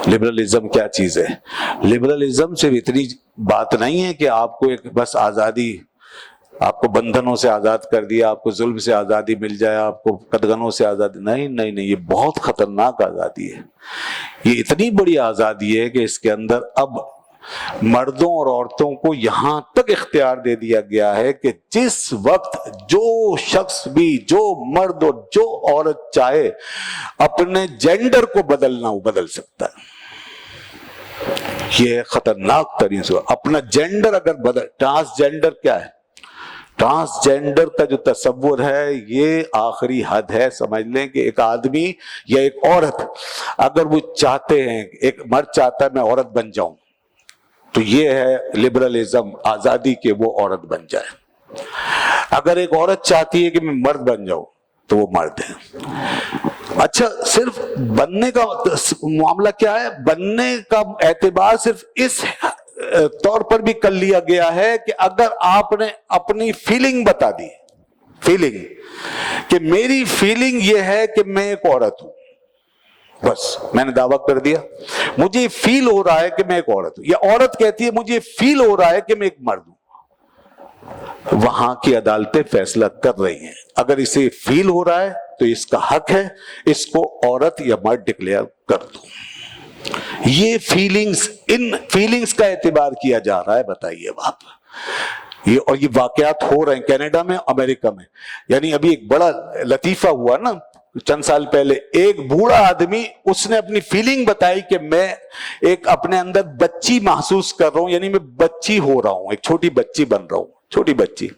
Liberalism क्या चीज है? लिबरलिज्म सिर्फ इतनी बात नहीं है कि आपको एक बस आजादी, आपको बंधनों से आजाद कर दिया, आपको जुल्म से आजादी मिल जाए, आपको कदगनों से आजादी, नहीं नहीं नहीं, ये बहुत खतरनाक आजादी है। ये इतनी बड़ी आजादी है कि इसके अंदर अब मर्दों और औरतों को यहां तक इख्तियार दे दिया गया है कि जिस वक्त जो शख्स भी, जो मर्द और जो औरत चाहे अपने जेंडर को बदलना, वो बदल सकता है। ये खतरनाक तरीन से अपना जेंडर अगर बदल, ट्रांसजेंडर क्या है? ट्रांसजेंडर का जो तस्वुर है ये आखिरी हद है। समझ लें कि एक आदमी या एक औरत अगर वो चाहते हैं, एक मर्द चाहता है मैं औरत बन जाऊं, तो ये है लिबरलिज्म, आजादी के वो औरत बन जाए। अगर एक औरत चाहती है कि मैं मर्द बन जाऊं, तो वो मर्द है। अच्छा, सिर्फ बनने का मामला क्या है? बनने का एतबार सिर्फ इस तौर पर भी कर लिया गया है कि अगर आपने अपनी फीलिंग बता दी, फीलिंग कि मेरी फीलिंग ये है कि मैं एक औरत हूं, बस मैंने दावा कर दिया, मुझे फील हो रहा है कि मैं एक औरत हूं, या औरत कहती है मुझे फील हो रहा है कि मैं एक मर्द हूं, वहां की अदालतें फैसला कर रही हैं। अगर इसे फील हो रहा है तो इसका हक है, इसको औरत या मर्द डिक्लेयर कर दो। ये फीलिंग्स, इन फीलिंग्स का एतबार किया जा रहा है। बताइए आप, ये और ये वाकयात हो रहे हैं कनाडा में, अमेरिका में। यानी अभी एक बड़ा लतीफा हुआ ना चंद साल पहले, एक बूढ़ा आदमी, उसने अपनी फीलिंग बताई कि मैं एक अपने अंदर बच्ची महसूस कर रहा हूं, यानी मैं बच्ची हो रहा हूं, एक छोटी बच्ची बन रहा हूं, छोटी बच्ची,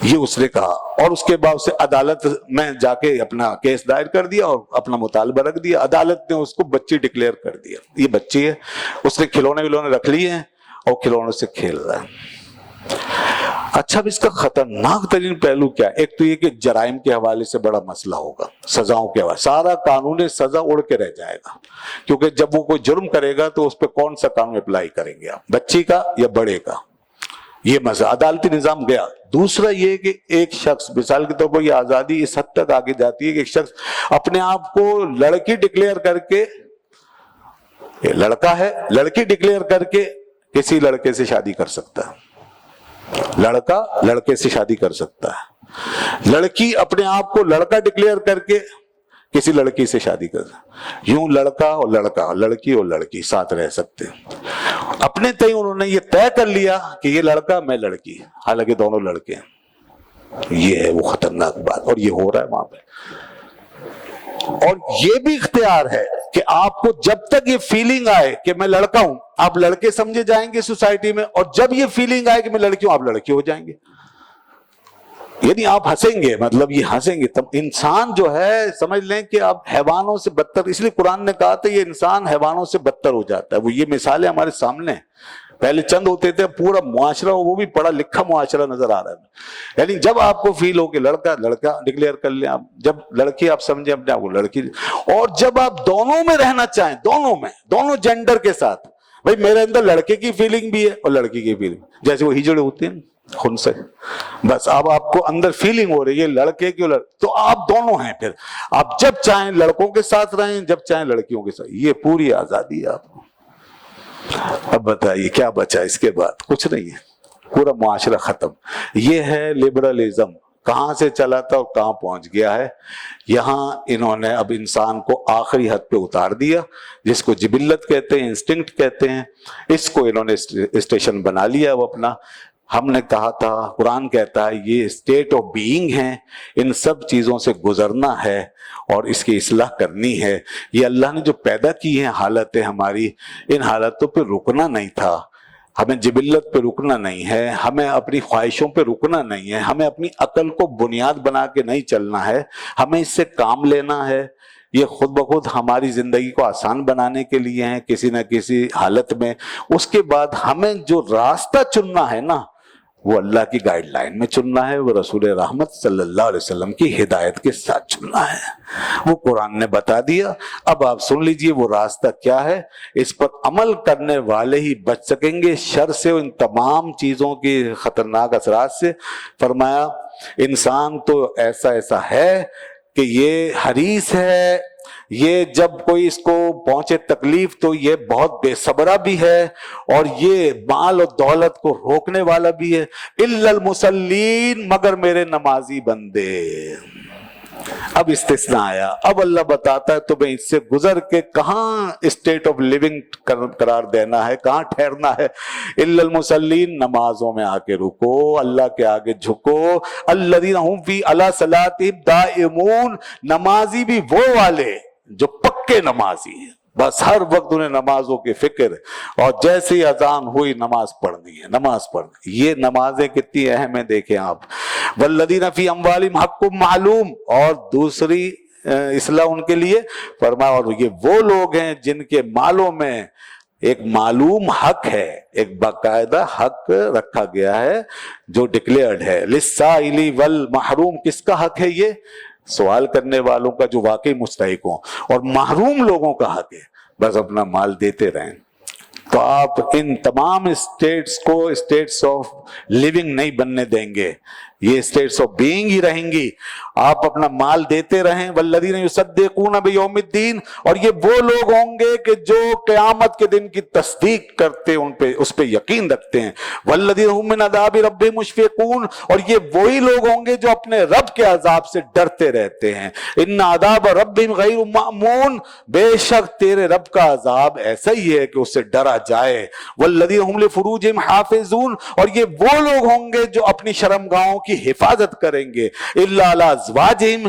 ये उसने कहा। और उसके बाद उसे अदालत में जाके अपना केस दायर कर दिया और अपना मुतालबा रख दिया। अदालत ने उसको बच्ची डिक्लेयर कर दिया, ये बच्ची है। उसने खिलौने विलौने रख लिए हैं और खिलौनों से खेल रहा है। अच्छा, अब इसका खतरनाक तरीन पहलू क्या है? एक तो ये कि जराइम के हवाले से बड़ा मसला होगा, सजाओं के हवाले, सारा कानून सजा उड़ के रह जाएगा, क्योंकि जब वो कोई जुर्म करेगा तो उस पर कौन सा कानून अप्लाई करेंगे आप, बच्ची का या बड़े का? ये मसला, अदालती निजाम गया। दूसरा ये कि एक शख्स, मिसाल के तौर पर ये आजादी इस हद तक आगे जाती है कि एक शख्स अपने आप को लड़की डिक्लेयर करके, ये लड़का है, लड़की डिक्लेयर करके किसी लड़के से शादी कर सकता है, लड़का लड़के से शादी कर सकता है, लड़की अपने आप को लड़का डिक्लेयर करके किसी लड़की से शादी कर, यूं लड़का और लड़का, लड़की और लड़की साथ रह सकते हैं। अपने तय उन्होंने ये तय कर लिया कि ये लड़का मैं लड़की, हालांकि दोनों लड़के हैं। ये है वो खतरनाक बात, और ये हो रहा है वहां पे। और ये भी इख्तियार है कि आपको जब तक ये फीलिंग आए कि मैं लड़का हूं, आप लड़के समझे जाएंगे सोसाइटी में, और जब ये फीलिंग आए कि मैं लड़की हूं, आप लड़के हो जाएंगे। यानी आप हंसेंगे, मतलब ये हंसेंगे तब इंसान जो है, समझ लें कि आप हैवानों से बदतर, इसलिए कुरान ने कहा था ये इंसान हैवानों से बदतर हो जाता है। वो ये मिसालें हमारे सामने, पहले चंद होते थे, पूरा मुआशरा, वो भी पढ़ा लिखा मुआशरा नजर आ रहा है। यानी जब आपको फील हो कि लड़का लड़का डिक्लेयर कर लें आप, जब लड़की आप समझे अपने आप को लड़की, और जब आप दोनों में रहना चाहें, दोनों में, दोनों जेंडर के साथ, भाई मेरे अंदर लड़के की फीलिंग भी है और लड़की की फीलिंग, जैसे वो हिजड़े होते हैं खुद से, बस अब आपको अंदर फीलिंग हो रही है लड़के की, तो आप दोनों हैं। फिर आप जब चाहें लड़कों के साथ रहें, जब चाहें लड़कियों के साथ, ये पूरी आजादी है आपको। अब बताइए क्या बचा इसके बाद? कुछ नहीं है, पूरा मुआशरा खत्म। ये है लिबरलिज्म, कहां से चला था और कहां पहुंच गया है। यहां इन्होंने अब इंसान को आखिरी हद पे उतार दिया, जिसको जिबिल्लत कहते हैं, इंस्टिंक्ट कहते हैं, इसको इन्होंने स्टेशन बना लिया अब अपना। हमने कहा था, कुरान कहता है ये स्टेट ऑफ बीइंग है, इन सब चीजों से गुजरना है और इसकी इस्लाह करनी है। ये अल्लाह ने जो पैदा की हैं हालतें हमारी, इन हालतों पे रुकना नहीं था, हमें जिबिल्लत पे रुकना नहीं है, हमें अपनी ख्वाहिशों पे रुकना नहीं है, हमें अपनी अकल को बुनियाद बना के नहीं चलना है, हमें इससे काम लेना है। ये खुद ब खुद हमारी जिंदगी को आसान बनाने के लिए है किसी न किसी हालत में। उसके बाद हमें जो रास्ता चुनना है ना, वो अल्लाह की गाइडलाइन में चुनना है, वो रसूल रहमत सल्लल्लाहु अलैहि वसल्लम की हिदायत के साथ चुनना है। वो कुरान ने बता दिया। अब आप सुन लीजिए वो रास्ता क्या है। इस पर अमल करने वाले ही बच सकेंगे शर से, इन तमाम चीजों की खतरनाक असरात से। फरमाया इंसान तो ऐसा ऐसा है कि ये हरीस है یہ جب کوئی اس کو پہنچے تکلیف تو یہ بہت بے صبرا بھی ہے اور یہ مال اور دولت کو روکنے والا بھی ہے. الا المصلین، مگر میرے نمازی بندے. اب استثناء آیا. اب اللہ بتاتا ہے تمہیں اس سے گزر کے کہاں اسٹیٹ آف لیونگ قرار دینا ہے، کہاں ٹھہرنا ہے. الا المصلین، نمازوں میں آ کے رکو، اللہ کے آگے جھکو. الذین هم فی علی صلاتہم دائمون، نمازی بھی وہ والے جو پکے نمازی ہیں، بس ہر وقت انہیں نمازوں کی فکر، اور جیسے ہی اذان ہوئی نماز پڑھنی ہے، نماز پڑھنی. یہ نمازیں کتنی اہم ہیں دیکھیں آپ. والذین فی اموالہم حق معلوم، اور دوسری اصلاح ان کے لیے فرمایا، اور یہ وہ لوگ ہیں جن کے مالوں میں ایک معلوم حق ہے، ایک باقاعدہ حق رکھا گیا ہے جو ڈکلیئرڈ ہے. للسائل والمحروم، کس کا حق ہے؟ یہ سوال کرنے والوں کا جو واقعی مستحق ہوں، اور محروم لوگوں کا حق ہے. بس اپنا مال دیتے رہیں. تو آپ ان تمام اسٹیٹس کو اسٹیٹس آف لیونگ نہیں بننے دیں گے، یہ اسٹیٹس آف بینگ ہی رہیں گی. آپ اپنا مال دیتے رہیں. والذین یصدقون بیوم الدین، اور یہ وہ لوگ ہوں گے کہ جو قیامت کے دن کی تصدیق کرتے، اس پہ یقین رکھتے ہیں. والذین هم من عذاب ربهم مشفقون، اور یہ وہی لوگ ہوں گے جو اپنے رب کے عذاب سے ڈرتے رہتے ہیں. ان عذاب ربهم غیر مأمون، بے شک تیرے رب کا عذاب ایسا ہی ہے کہ اس سے ڈرا جائے. والذین هم لفروجهم حافظون، اور یہ وہ لوگ ہوں گے جو اپنی شرمگاہوں کی حفاظت کریں گے. الا علی ازواجہم،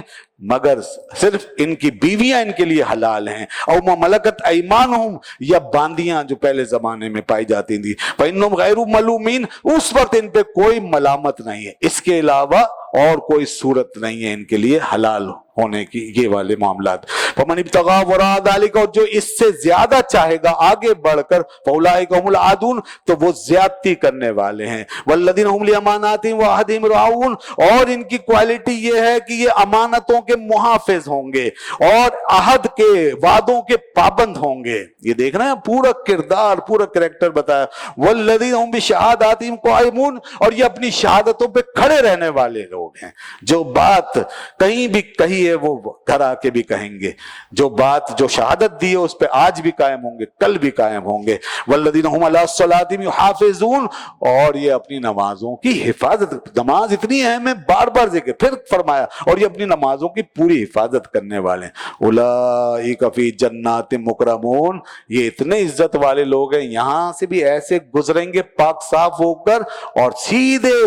مگر صرف ان کی بیویاں ان کے لیے حلال ہیں. او ما ملکت ایمانہم، یا باندیاں جو پہلے زمانے میں پائی جاتی تھیں. فإنہم غیر ملومین، اس وقت ان پہ کوئی ملامت نہیں ہے. اس کے علاوہ اور کوئی صورت نہیں ہے ان کے لیے حلال ہونے کی، یہ والے معاملات. فمن ابتغى وراء ذلك، اور جو اس سے زیادہ چاہے گا آگے بڑھ کر، فاولئک هم العادون، تو وہ زیادتی کرنے والے ہیں. والذین هم لاماناتهم وعهدهم راعون، اور ان کی کوالٹی یہ ہے کہ یہ امانتوں کے محافظ ہوں گے اور عہد کے، وعدوں کے پابند ہوں گے. یہ دیکھ رہے ہیں پورا کردار، پورا کریکٹر بتایا. والذین هم بشہاداتهم قائمون، اور یہ اپنی شہادتوں پہ کھڑے رہنے والے لوگ ہیں. جو بات کہیں بھی کہی ہے وہ گھر آ کے بھی کہیں گے، جو بات جو شہادت دی ہے اس پہ آج بھی قائم ہوں گے، کل بھی قائم ہوں گے. والذین هم علی صلاتہم یحافظون، اور یہ اپنی نمازوں کی حفاظت. نماز اتنی اہم ہے، بار بار ذکر، پھر فرمایا اور یہ اپنی نمازوں کی پوری حفاظت کرنے والے ہیں. اولئک فی جنات مکرمون، یہ اتنے عزت والے لوگ ہیں، یہاں سے بھی ایسے گزریں گے پاک صاف ہو کر اور سیدھے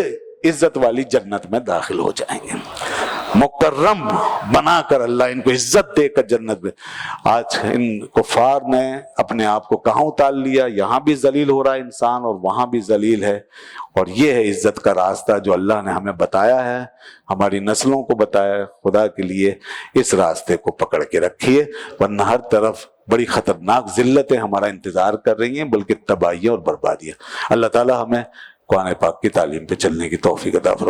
عزت والی جنت میں داخل ہو جائیں گے. مکرم بنا کر اللہ ان کو عزت دے کر جنت میں. آج ان کفار نے اپنے آپ کو کہاں اتار لیا، یہاں بھی ذلیل ہو رہا ہے انسان اور وہاں بھی ذلیل ہے. اور یہ ہے عزت کا راستہ جو اللہ نے ہمیں بتایا ہے، ہماری نسلوں کو بتایا ہے. خدا کے لیے اس راستے کو پکڑ کے رکھیے، ورنہ ہر طرف بڑی خطرناک ذلتیں ہمارا انتظار کر رہی ہیں، بلکہ تباہیاں اور بربادیاں. اللہ تعالی ہمیں قرآن پاک کی تعلیم پہ چلنے کی توفیق عطا فرمائے.